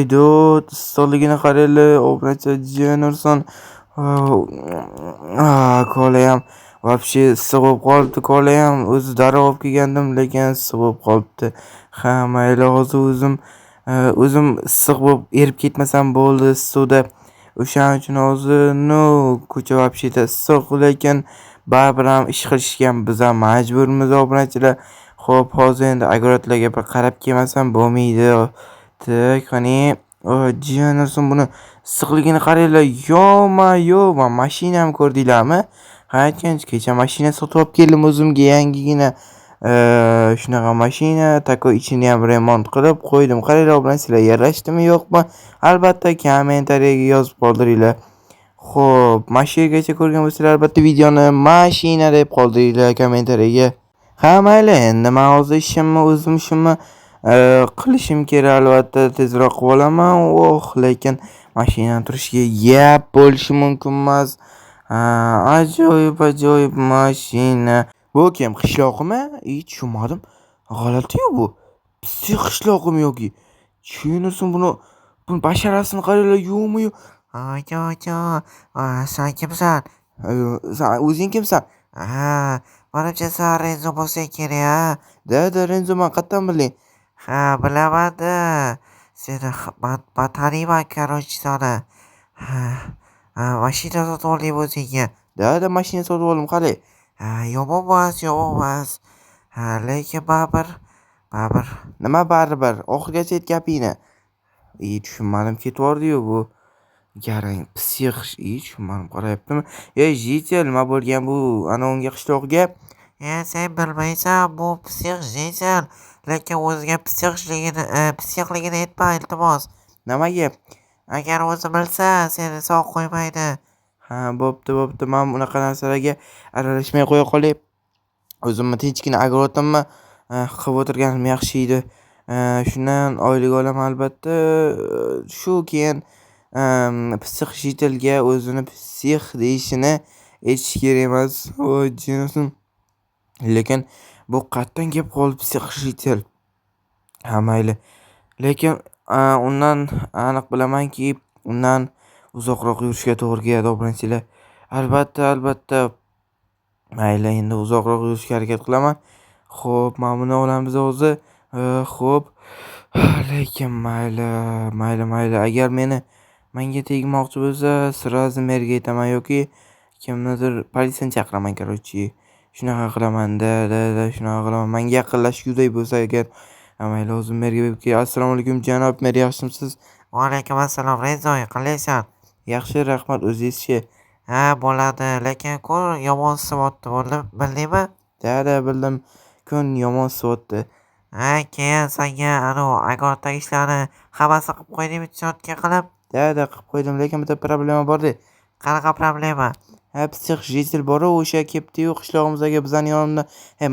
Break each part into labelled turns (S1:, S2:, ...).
S1: Voydod, issiqligini qaranglar, obunachi Jennerson. Kolayam вообще issiq bo'lib qolibdi, kolayam o'zi darrov olib kelgandim, lekin issiq bo'lib qolibdi. Ha, mayli, hozir o'zim issiq bo'lib erib ketmasam bo'ldi suvda. O'shaning uchun hozir ko'cha вообще issiq, lekin baribir ham ish qilishga biz ham majburmiz obunachilar. Xo'p, hozir endi огородlarga bir qarab kelmasam bo'lmaydi. Qani, Jennerson buni issiqligini qaranglar. Yo-mayo, mashinam ko'rdinglarmi? Ha, kecha mashina sotib olib keldim o'zimga, yangigina. Shunaqa mashina, tako ichini ham remont qilib qo'ydim. Qaranglar, obunachilar, yarashdimi yo'qmi? Albatta kommentariyaga yozib qoldiringlar. Xo'p, mashinagacha ko'rgan bo'lsanglar, albatta videoni mashina deb qoldiringlar kommentariyaga. Ha, mayli, endi men hozir o'zim ishimni qilishim kerak, albatta tezroq qilib olaman. Lekin mashinani turishiga yap bo'lishi mumkin emas. Ajoyib mashina. Bu kim, qishloqmi? Tushunmadim. G'alati-yu bu. Psix qishloqmi yoki? Tushunursin buni basharasini qaranglar, yo'qmi-yu?
S2: Sen kimsan?
S1: Sen o'zing kimsan?
S2: Manimcha sen Renzo bo'lsang kerak,
S1: Da, Renzo, men qayerdan biling?
S2: bilaman-da. Seni man taniyman, короче, seni. Mashina sotib oling o'zingga.
S1: Da, mashina sotib oldim, qarang.
S2: Yomon emas. Lekin baribir.
S1: Nima baribir? Oxirigacha ayt gapingni. Tushunmadim, ketvordi-yu bu. Garang psix, tushunmadim, qarayaptimi? Jitel, nima bo'lgan bu? Ana unga qishloqga.
S2: Sen bilmaysan, bu psix Jitel. Lekin o'ziga psixligini aytma, iltimos.
S1: Nimaga?
S2: Agar o'zi bilsa, seni sog' qo'ymaydi.
S1: Bo'pti. Men unaqa narsalarga aralashmay qo'ya qolay. O'zimni tinchgina огородimni qilib o'tirganim yaxshi edi. Shundan oylik olaman albatta. Shu keyin psix Jitelga o'zini psix deyishini aytish kerak emas. Jennerson. Lekin bu qayerdan kelib qoldi psix Jitel? Ha, mayli. Lekin undan aniq bilamanki, undan uzoqroq yurishga to'g'ri keladi obunachilar. Albatta. Mayli, endi uzoqroq yurishga harakat qilaman. Xo'p, mana buni olamiz hozir. Xo'p. Lekin mayli. Agar menga tegmoqchi bo'lsa, sразу merga aytaman yoki kimnidir politsiyani chaqiraman, короче. Shunaqa qilaman-da, shunaqa qilaman. Menga yaqinlashguday bo'lsa agar, mayli, hozir merga berib kelay. Assalomu alaykum janob mer, yaxshimisiz?
S2: Va alaykum assalom, Renzo, qalaysan?
S1: Yaxshi, rahmat, o'zingizchi?
S2: Bo'ladi, lekin kun yomon isibotdi, bildingmi?
S1: Da, bildim. Kun yomon isibotdi.
S2: Keyin senga огороddagi ishlarni hammasi qilib qo'ydingmi, cho'tka qilib?
S1: Da, qilib qo'ydim, lekin bitta problema bor-da.
S2: Qanaqa problema?
S1: Psix Jitel bor-ku, o'sha kelibdi-yu qishlog'imizga bizning yonimdan.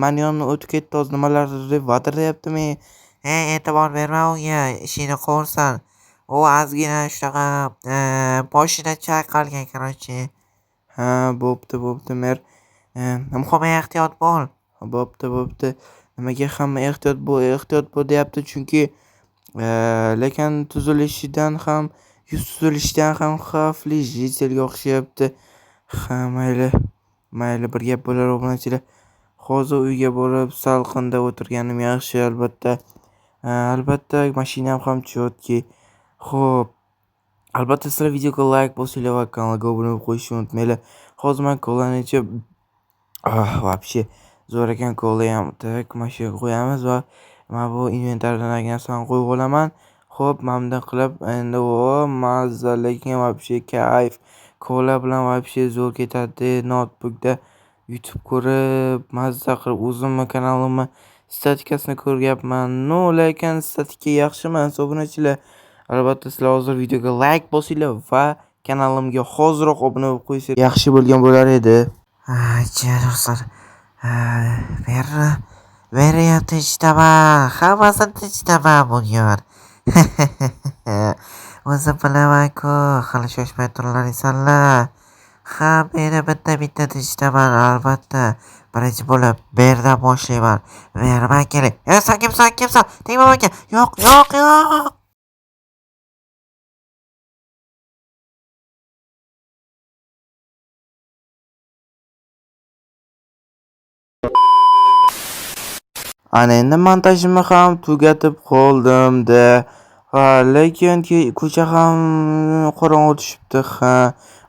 S1: Meni yonimdan o'tib ketdi, hozir nimalardir deb vatiryaptimi?
S2: E'tibor berma unga, ishingni qilursan. U ozgina shunaqa boshida chayqalgan, короче.
S1: Bo'pti, mer.
S2: Muhimi ehtiyot bo'l.
S1: Bo'pti. Nimaga hamma ehtiyot bo'l deyapti? Chunki lekin tuzilishidan ham, yuz tuzilishidan ham xavfli Jitelga o'xshayapti. Mayli, bir gap bo'lar obunachilar. Hozir uyga borib salqinda o'tirganim yaxshi, albatta mashinam ham chotki. Xo'p. Albatta sizlar videoga like bosinglar va kanalga obuna bo'lib qo'yishni unutmanglar. Hozir men kolani ichib вообще zo'r ekan, kola ham mashinaga qo'yamiz va men bu inventardan narsani qo'yib olaman. Xo'p, mana bunday qilib endi mazza, lekin вообще kayf. Kola bilan вообще zo'r ketadi. Notebookda YouTube ko'rib, mazza qilib o'zimni kanalimni statikasini ko'ryapman. Lekin statika yaxshi emas obunachilar. Albatta sizlar hozir videoga like bosinglar va kanalimga hoziroq obuna bo'lib qo'ysangiz yaxshi bo'lgan bo'lar edi.
S2: Jennerson. Meni tinchitaman. Hammasini tinchitaman bugun. O'zim bilaman-ku, hali shoshmay turlaringsanlar. Meni bitta tinchitaman, albatta. Birinchi bo'lib berdan boshlayman. Berman kerak. Sen kimsan? Tegma menga. Yo'q.
S1: Ana endi montajimni ham tugatib qoldim-da. Lekin ko'cha ham qorong'i tushibdi.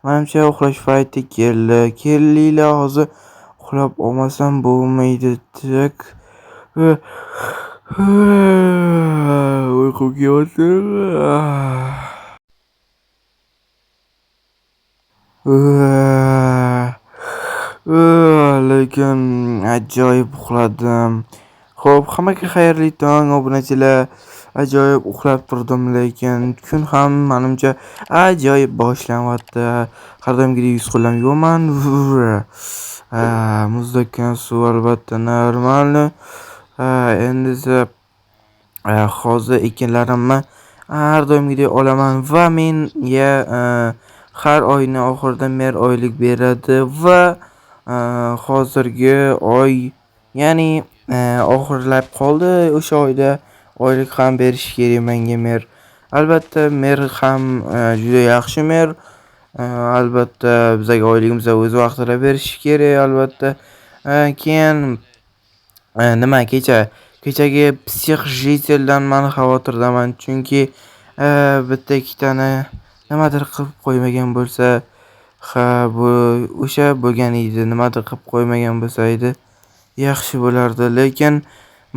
S1: Menimcha uxlash payti keldi. Kelinglar hozir uxlab olmasam bo'lmaydi. Tak. Uyqu kelyapti. Lekin ajoyib uxladim. Xo'p, hammaga xayrli tong, obunachilar. Ajoyib uxlab turdim, lekin kun ham menimcha ajoyib boshlanyapti. Har doimgidek yuz qo'llarni yuvaman. Muzlatgan suv albatta normalni. Endi esa hozir ekinlarimni har doimgidek olaman va menga har oyning oxirida mer oylik beradi va hozirgi oy, ya'ni oxirlab qoldi. O'sha oyda oylik ham berishi kerak menga mer. Albatta mer ham juda yaxshi mer. Albatta bizga oyligimizni o'z vaqtida berishi kerak albatta. Keyin nima kechagi psixjiteldan men xavotirdaman, chunki bitta ikkitani nimadir qilib qo'ymagan bo'lsa, bu o'sha bo'lgan edi. Nimadir qilib qo'ymagan bo'lsa edi, yaxshi bo'lardi. Lekin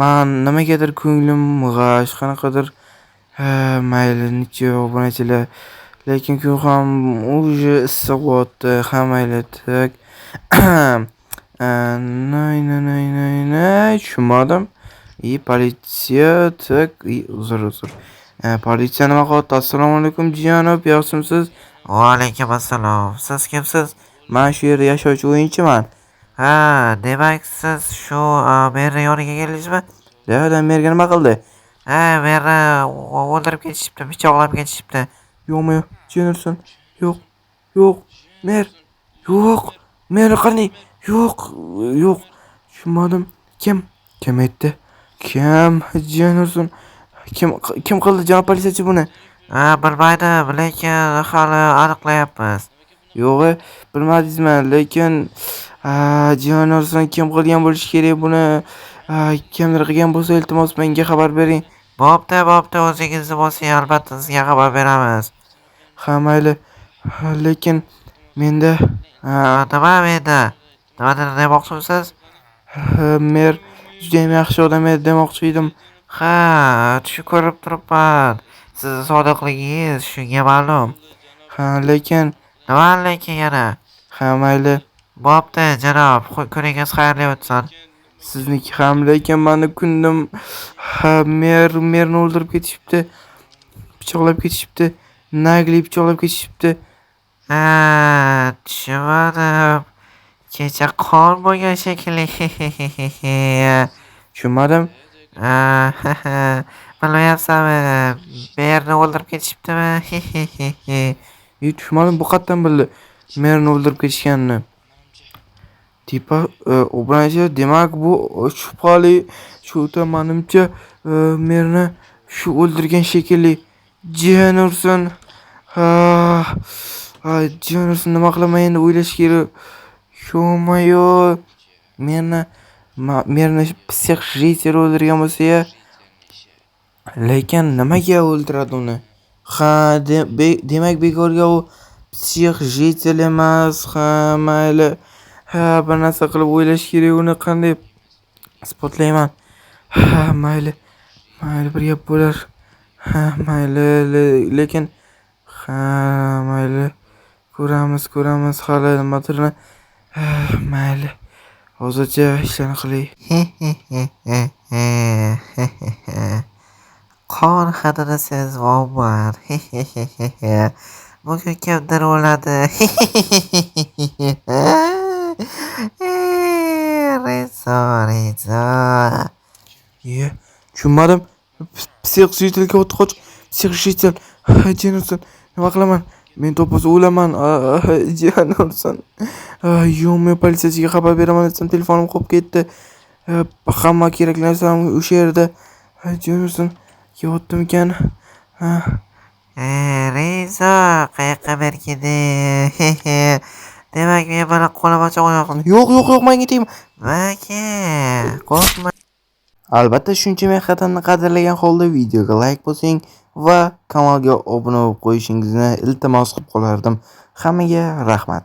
S1: men nimagadir ko'nglim g'ash, qanaqadir mayli necha obunachilar. Lekin kun ham уже issiq bo'lyapti. Mayli tak. Tushunmadim. Politsiya tak. Uzr. Politsiya nima qilyapti? Assalomu alaykum janob, yaxshimisiz?
S2: Va alaykum assalom. Siz kimsiz?
S1: Men shu yerda yashovchi o'yinchiman.
S2: Ha, demak siz shu merni yoniga keldingizmi?
S1: Da, merga nima qildi?
S2: Ha, merni o'ldirib ketishibdi, pichoqlab ketishibdi.
S1: Yo'qmi? Jennerson. Yo'q. Mer. Yo'q. Mer qani? Yo'q. Tushunmadim. Kim aytdi? Kim? Jennerson. Kim qildi janob politsiyachi buni?
S2: Bilmaydi, lekin hali aniqlayapmiz.
S1: Yo'q, bilmadingizmi? Lekin Jennerson kim qilgan bo'lishi kerak buni? Kimdir qilgan bo'lsa, iltimos menga xabar bering.
S2: Bo'pti, o'zingizni bosing, albatta sizga xabar beramiz.
S1: Mayli. Lekin menda
S2: Nima menda? Nimadir demoqchimisiz?
S1: mer juda ham yaxshi odam edi demoqchi edim.
S2: Tushib ko'rib turibman. Sizni sodiqligingiz shunga ma'lum.
S1: Lekin
S2: Nima lekin yana?
S1: mayli.
S2: Bo'pti, janob, kuningiz xayrli o'tsin.
S1: Sizniki ham, lekin meni kundim. Merni o'ldirib ketishibdi. Pichoqlab ketishibdi. Nagli pichoqlab ketishibdi.
S2: Tushunmadim. Kecha qon bo'lgan shekilli.
S1: Tushunmadim.
S2: Bilmayapsanmi? Merni o'ldirib ketishibdimi?
S1: Tushunmadim, bu qayerdan bildi merni o'ldirib ketishganini. Tipa obunachi, demak bu shubhali. Shu menimcha merni shu o'ldirgan shekilli. Jennerson. Jennerson nima qilaman endi, o'ylash kerak. Yo-mayo. Merni psixjitel o'ldirgan bo'lsa-ya. Lekin nimaga o'ldiradi uni? Demak bekorga u psixjitel emas. Mayli. Bir narsa qilib o'ylash kerak, uni qanday isbotlayman. Mayli. Bir gap bo'lar. Mayli, lekin mayli. Ko'ramiz hali nimadirni. Mayli. Hozircha ishlarni qilay.
S2: Qon hidini sezyapman. Bugun kimdir o'ladi. Rizo.
S1: Tushunmadim. Psixjitelga o'tqoch. Psixjitel. Jennerson. Nima qilaman? Men to'pos o'laman. Jennerson. Yo'q, politsiyachiga xabar beraman desam, telefonim qolib ketdi. Hamma kerak narsam o'sha yerda. Jennerson yotdimikan?
S2: Rizo, qayoqqa berkidi? Demak, men buni qo'lim ochiq oyoqim.
S1: Yo'q, menga tegma.
S2: Maka, qo'rqma.
S1: Albatta shuncha mehnatini qadrlagan holda videoga like bosing va kanalga obuna bo'lib qo'yishingizni iltimos qilib qolardim. Hammaga rahmat.